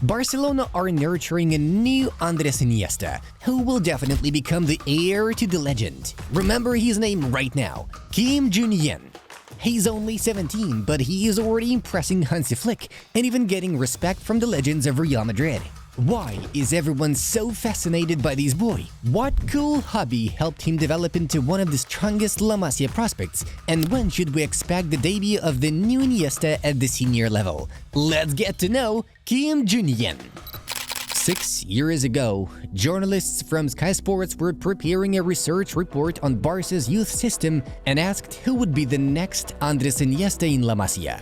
Barcelona are nurturing a new Andres Iniesta, who will definitely become the heir to the legend. Remember his name right now, Quim Junyent. He's only 17, but he is already impressing Hansi Flick and even getting respect from the legends of Real Madrid. Why is everyone so fascinated by this boy? What cool hobby helped him develop into one of the strongest La Masia prospects? And when should we expect the debut of the new Iniesta at the senior level? Let's get to know Quim Junyent. 6 years ago, journalists from Sky Sports were preparing a research report on Barca's youth system and asked who would be the next Andres Iniesta in La Masia.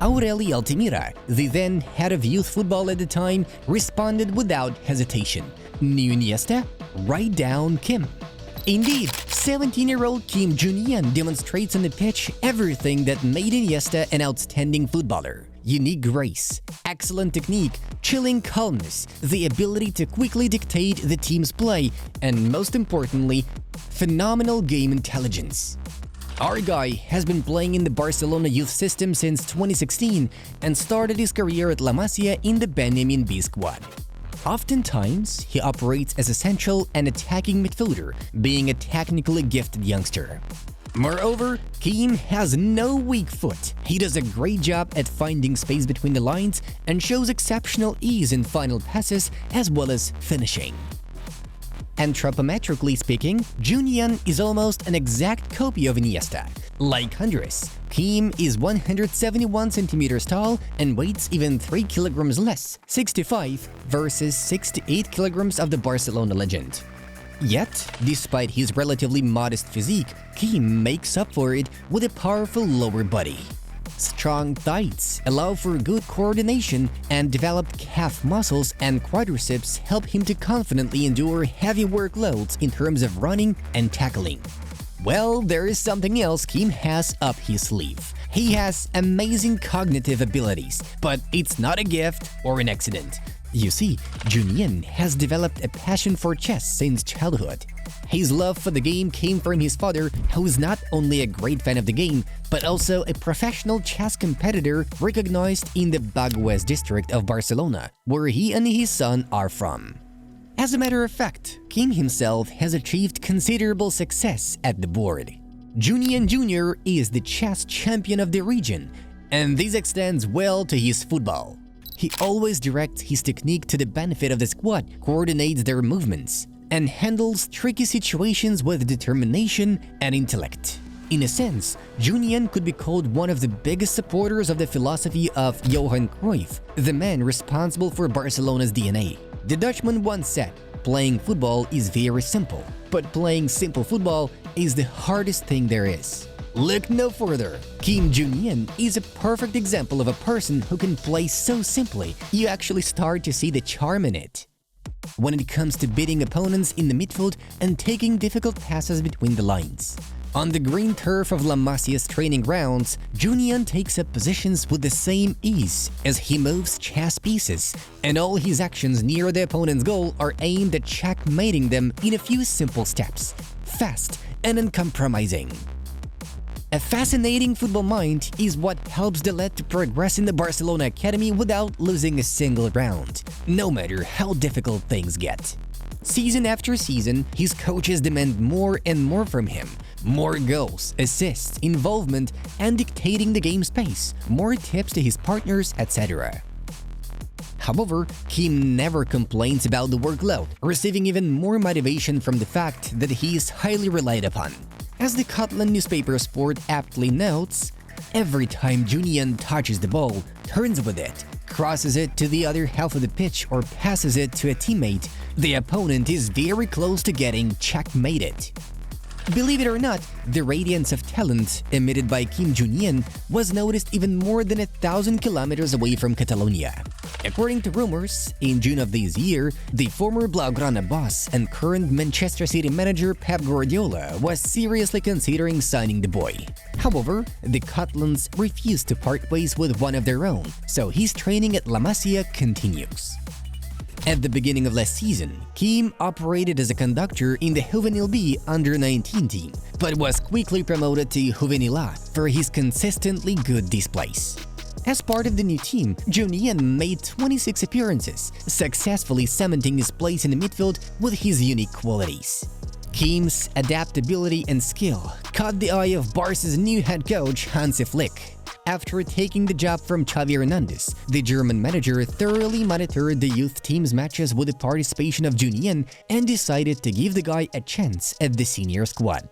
Aureli Altimira, the then head of youth football at the time, responded without hesitation. New Iniesta? Write down Quim. Indeed, 17-year-old Quim Junyent demonstrates on the pitch everything that made Iniesta an outstanding footballer. Unique grace, excellent technique, chilling calmness, the ability to quickly dictate the team's play, and most importantly, phenomenal game intelligence. Our guy has been playing in the Barcelona youth system since 2016 and started his career at La Masia in the Benjamin B squad. Oftentimes, he operates as a central and attacking midfielder, being a technically gifted youngster. Moreover, Quim has no weak foot. He does a great job at finding space between the lines and shows exceptional ease in final passes as well as finishing. Anthropometrically speaking, Junyent is almost an exact copy of Iniesta. Like Andres, Quim is 171 centimeters tall and weighs even 3 kilograms less, 65 versus 68 kilograms of the Barcelona legend. Yet, despite his relatively modest physique, Quim makes up for it with a powerful lower body. Strong thighs allow for good coordination, and developed calf muscles and quadriceps help him to confidently endure heavy workloads in terms of running and tackling. Well, there is something else Quim has up his sleeve. He has amazing cognitive abilities, but it's not a gift or an accident. You see, Junyent has developed a passion for chess since childhood. His love for the game came from his father, who is not only a great fan of the game, but also a professional chess competitor recognized in the Bagués district of Barcelona, where he and his son are from. As a matter of fact, Quim himself has achieved considerable success at the board. Junyent Jr. is the chess champion of the region, and this extends well to his football. He always directs his technique to the benefit of the squad, coordinates their movements, and handles tricky situations with determination and intellect. In a sense, Junyent could be called one of the biggest supporters of the philosophy of Johan Cruyff, the man responsible for Barcelona's DNA. The Dutchman once said, "Playing football is very simple, but playing simple football is the hardest thing there is." Look no further. Quim Junyent is a perfect example of a person who can play so simply, you actually start to see the charm in it. When it comes to beating opponents in the midfield and taking difficult passes between the lines. On the green turf of La Masia's training grounds, Junyent takes up positions with the same ease as he moves chess pieces, and all his actions near the opponent's goal are aimed at checkmating them in a few simple steps, fast and uncompromising. A fascinating football mind is what helps the lad to progress in the Barcelona academy without losing a single round, no matter how difficult things get. Season after season, his coaches demand more and more from him. More goals, assists, involvement, and dictating the game's pace, more tips to his partners, etc. However, Quim never complains about the workload, receiving even more motivation from the fact that he is highly relied upon. As the Catalan newspaper Sport aptly notes, every time Junyent touches the ball, turns with it, crosses it to the other half of the pitch or passes it to a teammate, the opponent is very close to getting checkmated. Believe it or not, the radiance of talent emitted by Quim Junyent was noticed even more than 1,000 kilometers away from Catalonia. According to rumors, in June of this year, the former Blaugrana boss and current Manchester City manager Pep Guardiola was seriously considering signing the boy. However, the Catalans refused to part ways with one of their own, so his training at La Masia continues. At the beginning of last season, Quim operated as a conductor in the Juvenil B under-19 team, but was quickly promoted to Juvenil A for his consistently good displays. As part of the new team, Junyent made 26 appearances, successfully cementing his place in the midfield with his unique qualities. Quim's adaptability and skill caught the eye of Barca's new head coach Hansi Flick. After taking the job from Xavi Hernandez, the German manager thoroughly monitored the youth team's matches with the participation of Junyent and decided to give the guy a chance at the senior squad.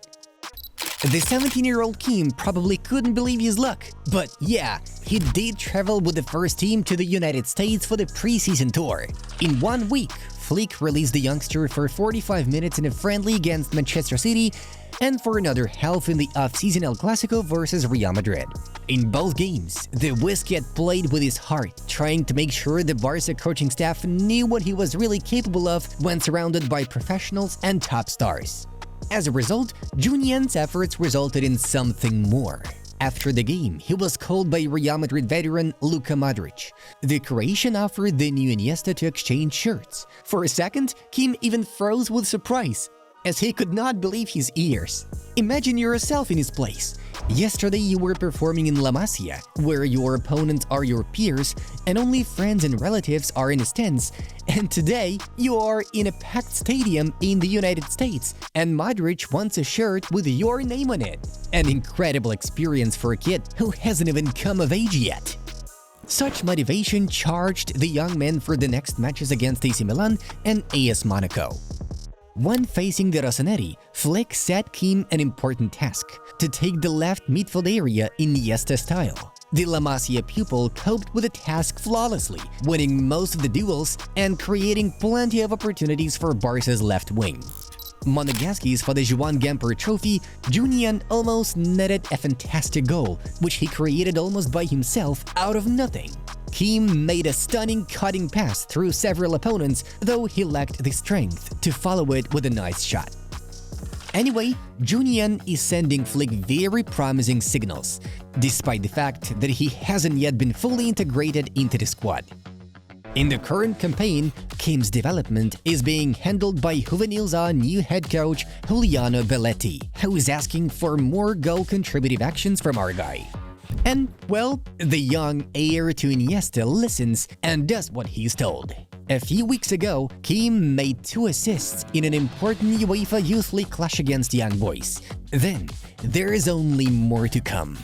The 17-year-old Quim probably couldn't believe his luck, but yeah, he did travel with the first team to the United States for the Preseason Tour. In 1 week, Flick released the youngster for 45 minutes in a friendly against Manchester City and for another half in the off-season El Clasico versus Real Madrid. In both games, the Wizkid played with his heart, trying to make sure the Barca coaching staff knew what he was really capable of when surrounded by professionals and top stars. As a result, Junyent's efforts resulted in something more. After the game, he was called by Real Madrid veteran Luka Modric. The Croatian offered the new Iniesta to exchange shirts. For a second, Quim even froze with surprise, as he could not believe his ears. Imagine yourself in his place. Yesterday you were performing in La Masia, where your opponents are your peers and only friends and relatives are in the stands, and today you are in a packed stadium in the United States and Modric wants a shirt with your name on it. An incredible experience for a kid who hasn't even come of age yet. Such motivation charged the young man for the next matches against AC Milan and AS Monaco. When facing the Rossoneri, Flick set Quim an important task: to take the left midfield area Iniesta style. The La Masia pupil coped with the task flawlessly, winning most of the duels and creating plenty of opportunities for Barca's left wing. Monegasquis for the Joan Gamper Trophy, Junyent almost netted a fantastic goal, which he created almost by himself out of nothing. Quim made a stunning cutting pass through several opponents, though he lacked the strength to follow it with a nice shot. Anyway, Junyent is sending Flick very promising signals, despite the fact that he hasn't yet been fully integrated into the squad. In the current campaign, Quim's development is being handled by Juvenil's new head coach Giuliano Belletti, who is asking for more goal-contributive actions from our guy. And, well, the young heir to Iniesta listens and does what he's told. A few weeks ago, Quim made 2 assists in an important UEFA Youth League clash against Young Boys. Then, there is only more to come.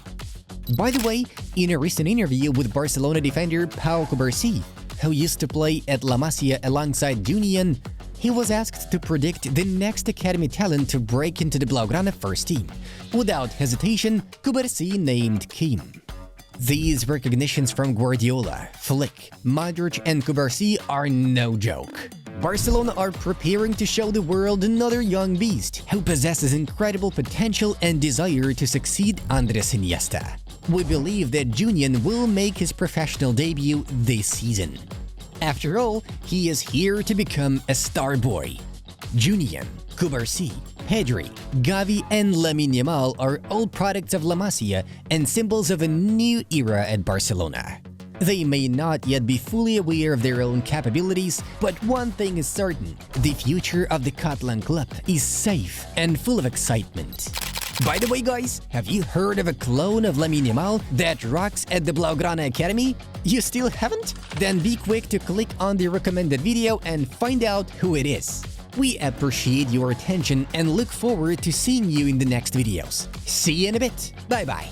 By the way, in a recent interview with Barcelona defender Pau Cubarsí, who used to play at La Masia alongside Junyent, he was asked to predict the next academy talent to break into the Blaugrana first team. Without hesitation, Cubarsí named Quim. These recognitions from Guardiola, Flick, Modric and Cubarsí are no joke. Barcelona are preparing to show the world another young beast who possesses incredible potential and desire to succeed Andres Iniesta. We believe that Junyent will make his professional debut this season. After all, he is here to become a star boy. Junyent, Cubarsí, Pedri, Gavi and Lamine Yamal are all products of La Masia and symbols of a new era at Barcelona. They may not yet be fully aware of their own capabilities, but one thing is certain: the future of the Catalan club is safe and full of excitement. By the way, guys, have you heard of a clone of Lamine Yamal that rocks at the Blaugrana Academy? You still haven't? Then be quick to click on the recommended video and find out who it is. We appreciate your attention and look forward to seeing you in the next videos. See you in a bit. Bye-bye.